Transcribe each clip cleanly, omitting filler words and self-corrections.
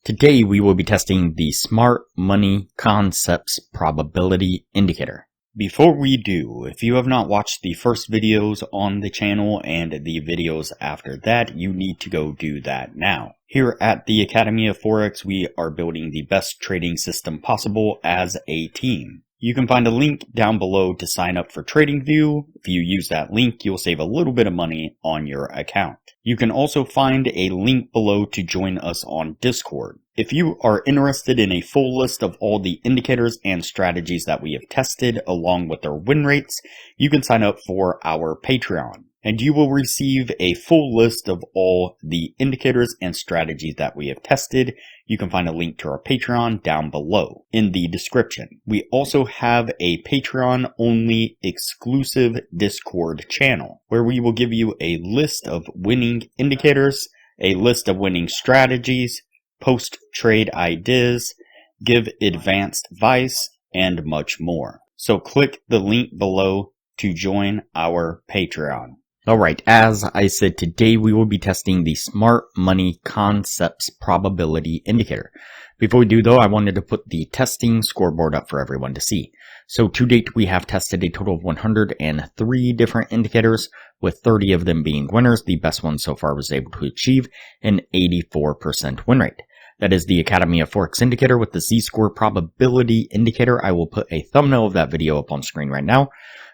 Today we will be testing the Smart Money Concepts Probability Indicator. Before we do, if you have not watched the first videos on the channel and the videos after that, you need to go do that now. Here at the Academy of Forex, we are building the best trading system possible as a team. You can find a link down below to sign up for TradingView. If you use that link, you'll save a little bit of money on your account. You can also find a link below to join us on Discord. If you are interested in a full list of all the indicators and strategies that we have tested along with their win rates, you can sign up for our Patreon. And you will receive a full list of all the indicators and strategies that we have tested. You can find a link to our Patreon down below in the description. We also have a Patreon-only exclusive Discord channel where we will give you a list of winning indicators, a list of winning strategies, post trade ideas, give advanced advice, and much more. So click the link below to join our Patreon. Alright, as I said, today we will be testing the Smart Money Concepts Probability Indicator. Before we do though, I wanted to put the testing scoreboard up for everyone to see. So to date, we have tested a total of 103 different indicators, with 30 of them being winners. The best one so far was able to achieve an 84% win rate. That is the Academy of Forex indicator with the Z-score probability indicator. I will put a thumbnail of that video up on screen right now.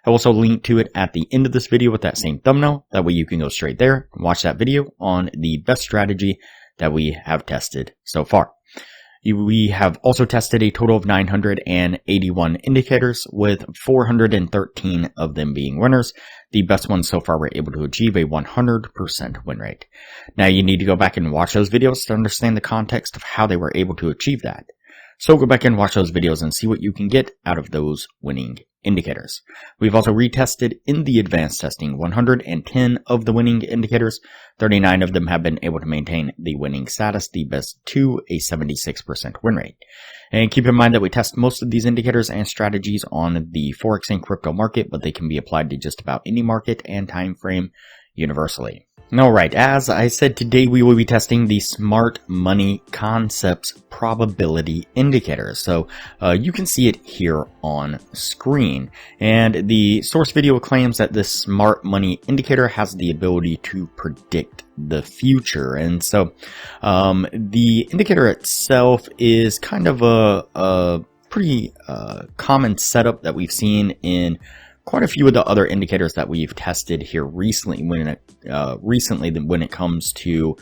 I will also link to it at the end of this video with that same thumbnail. That way you can go straight there and watch that video on the best strategy that we have tested so far. We have also tested a total of 981 indicators, with 413 of them being winners. The best ones so far were able to achieve a 100% win rate. Now you need to go back and watch those videos to understand the context of how they were able to achieve that. So go back and watch those videos and see what you can get out of those winning indicators. We've also retested in the advanced testing 110 of the winning indicators. 39 of them have been able to maintain the winning status, the best to a 76% win rate. And keep in mind that we test most of these indicators and strategies on the Forex and crypto market, but they can be applied to just about any market and time frame universally. Alright, as I said, today we will be testing the Smart Money Concepts Probability Indicator. So you can see it here on screen. And the source video claims that this Smart Money Indicator has the ability to predict the future. And so the indicator itself is kind of a pretty common setup that we've seen in quite a few of the other indicators that we've tested here recently when it comes to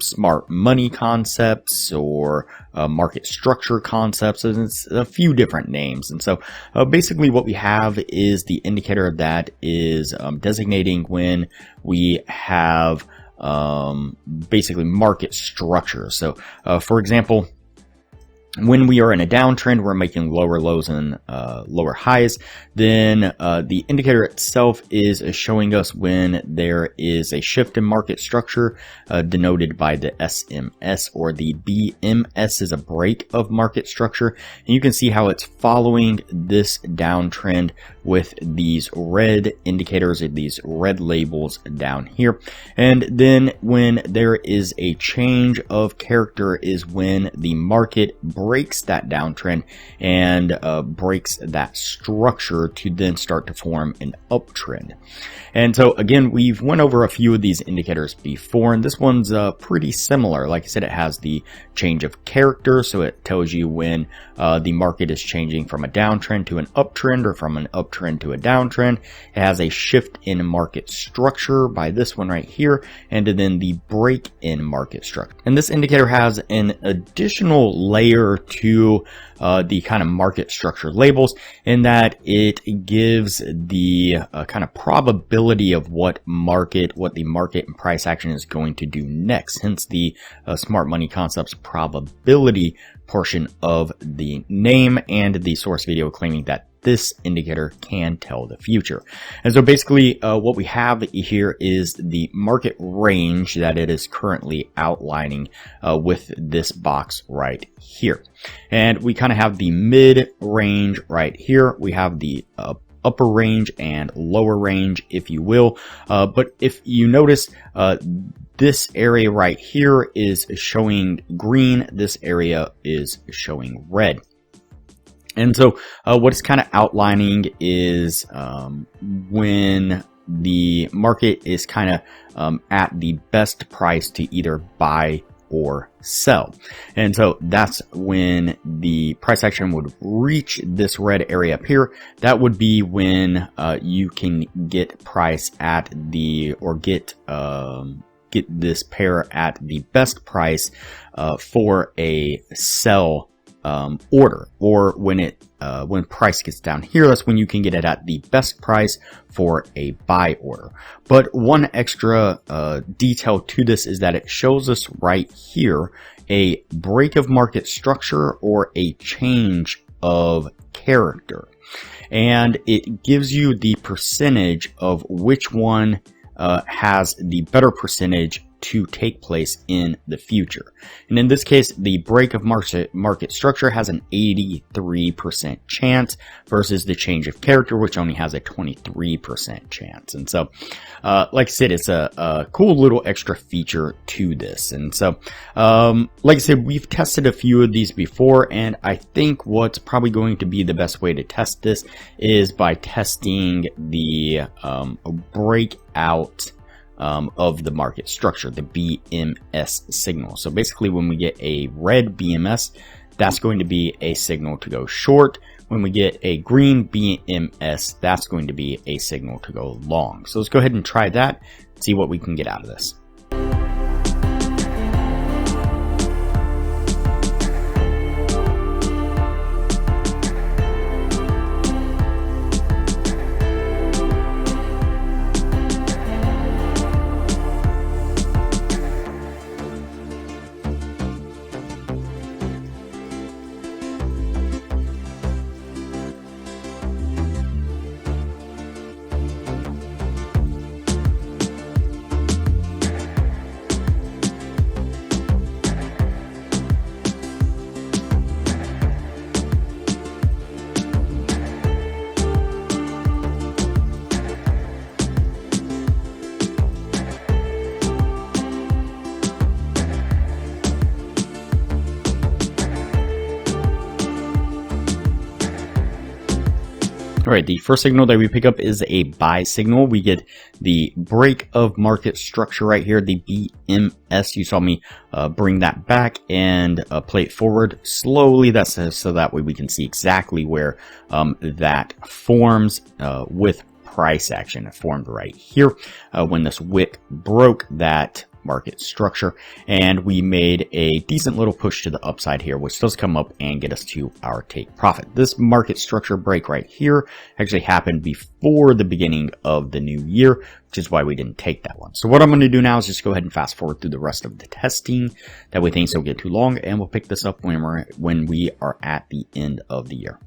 smart money concepts or market structure concepts. And it's a few different names. And so basically what we have is the indicator that is designating when we have basically market structure. So for example, when we are in a downtrend, we're making lower lows and lower highs. Then the indicator itself is showing us when there is a shift in market structure, denoted by the SMS, or the BMS is a break of market structure. And you can see how it's following this downtrend with these red indicators, these red labels down here. And then when there is a change of character is when the market breaks that downtrend and breaks that structure to then start to form an uptrend. And so again, we've went over a few of these indicators before, and this one's pretty similar. Like I said, it has the change of character, so it tells you when the market is changing from a downtrend to an uptrend, or from an uptrend to a downtrend. It has a shift in market structure by this one right here, and then the break in market structure. And this indicator has an additional layer to the kind of market structure labels, in that it gives the kind of probability of what the market and price action is going to do next. Hence the Smart Money Concepts probability portion of the name, and the source video claiming that this indicator can tell the future. And so basically what we have here is the market range that it is currently outlining with this box right here. And we kind of have the mid range right here. We have the upper range and lower range, if you will. But if you notice, this area right here is showing green. This area is showing red. And so what it's kind of outlining is when the market is kind of at the best price to either buy or sell. And so that's when the price action would reach this red area up here. That would be when you can get price at the, or get this pair at the best price for a sell order, or when price gets down here, that's when you can get it at the best price for a buy order. But one extra detail to this is that it shows us right here a break of market structure or a change of character, and it gives you the percentage of which one has the better percentage to take place in the future. And in this case, the break of market structure has an 83% chance versus the change of character, which only has a 23% chance. And so, like I said, it's a cool little extra feature to this. And so, like I said, we've tested a few of these before, and I think what's probably going to be the best way to test this is by testing the breakout of the market structure, the BMS signal. So basically, when we get a red BMS, that's going to be a signal to go short. When we get a green BMS, that's going to be a signal to go long. So let's go ahead and try that, see what we can get out of this. All right, the first signal that we pick up is a buy signal. We get the break of market structure right here, the BMS. You saw me bring that back and play it forward slowly. That's so that way we can see exactly where that forms with price action. It formed right here when this wick broke that market structure, and we made a decent little push to the upside here, which does come up and get us to our take profit. This market structure break right here actually happened before the beginning of the new year, which is why we didn't take that one. So what I'm going to do now is just go ahead and fast forward through the rest of the testing. That way things don't get too long, and we'll pick this up when we are at the end of the year.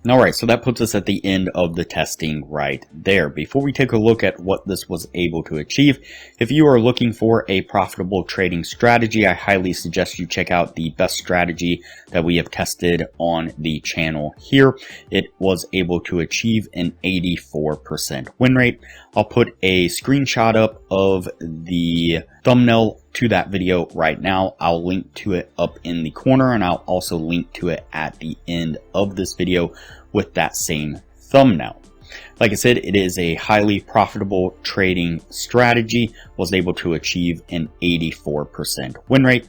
Alright, so that puts us at the end of the testing right there. Before we take a look at what this was able to achieve, if you are looking for a profitable trading strategy, I highly suggest you check out the best strategy that we have tested on the channel here. It was able to achieve an 84% win rate. I'll put a screenshot up of the thumbnail to that video right now. I'll link to it up in the corner, and I'll also link to it at the end of this video with that same thumbnail. Like I said, it is a highly profitable trading strategy, was able to achieve an 84% win rate.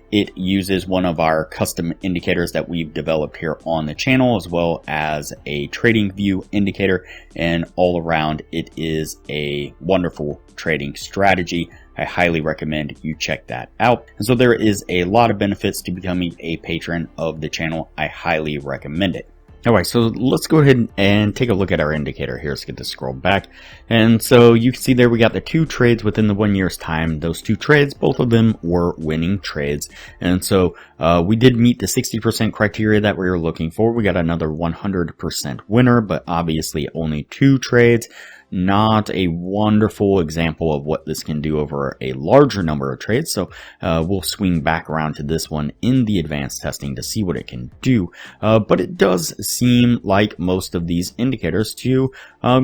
It uses one of our custom indicators that we've developed here on the channel, as well as a trading view indicator, and all around it is a wonderful trading strategy. I highly recommend you check that out. And so there is a lot of benefits to becoming a patron of the channel. I highly recommend it. Alright, so let's go ahead and take a look at our indicator here. Let's get this scrolled back. And so you can see there we got the 2 trades within the 1 year's time. Those 2 trades, both of them were winning trades. And so we did meet the 60% criteria that we were looking for. We got another 100% winner, but obviously only 2 trades. not a wonderful example of what this can do over a larger number of trades. So we'll swing back around to this one in the advanced testing to see what it can do. But it does seem like most of these indicators to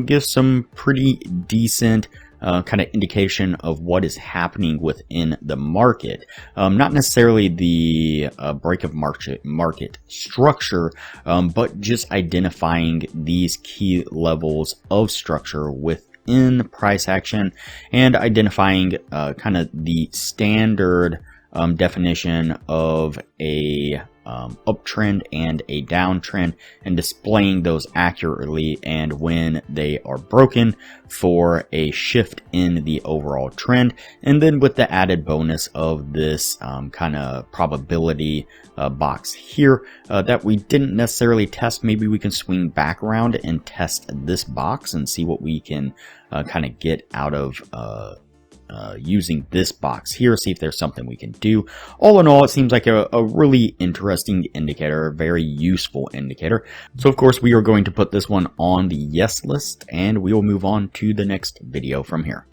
give some pretty decent kind of indication of what is happening within the market. Not necessarily the break of market structure, but just identifying these key levels of structure within price action and identifying kind of the standard definition of a uptrend and a downtrend, and displaying those accurately and when they are broken for a shift in the overall trend. And then with the added bonus of this kind of probability box here that we didn't necessarily test, maybe we can swing back around and test this box and see what we can kind of get out of using this box here, see if there's something we can do. All in all, it seems like a really interesting indicator, a very useful indicator. So of course, we are going to put this one on the yes list, and we will move on to the next video from here.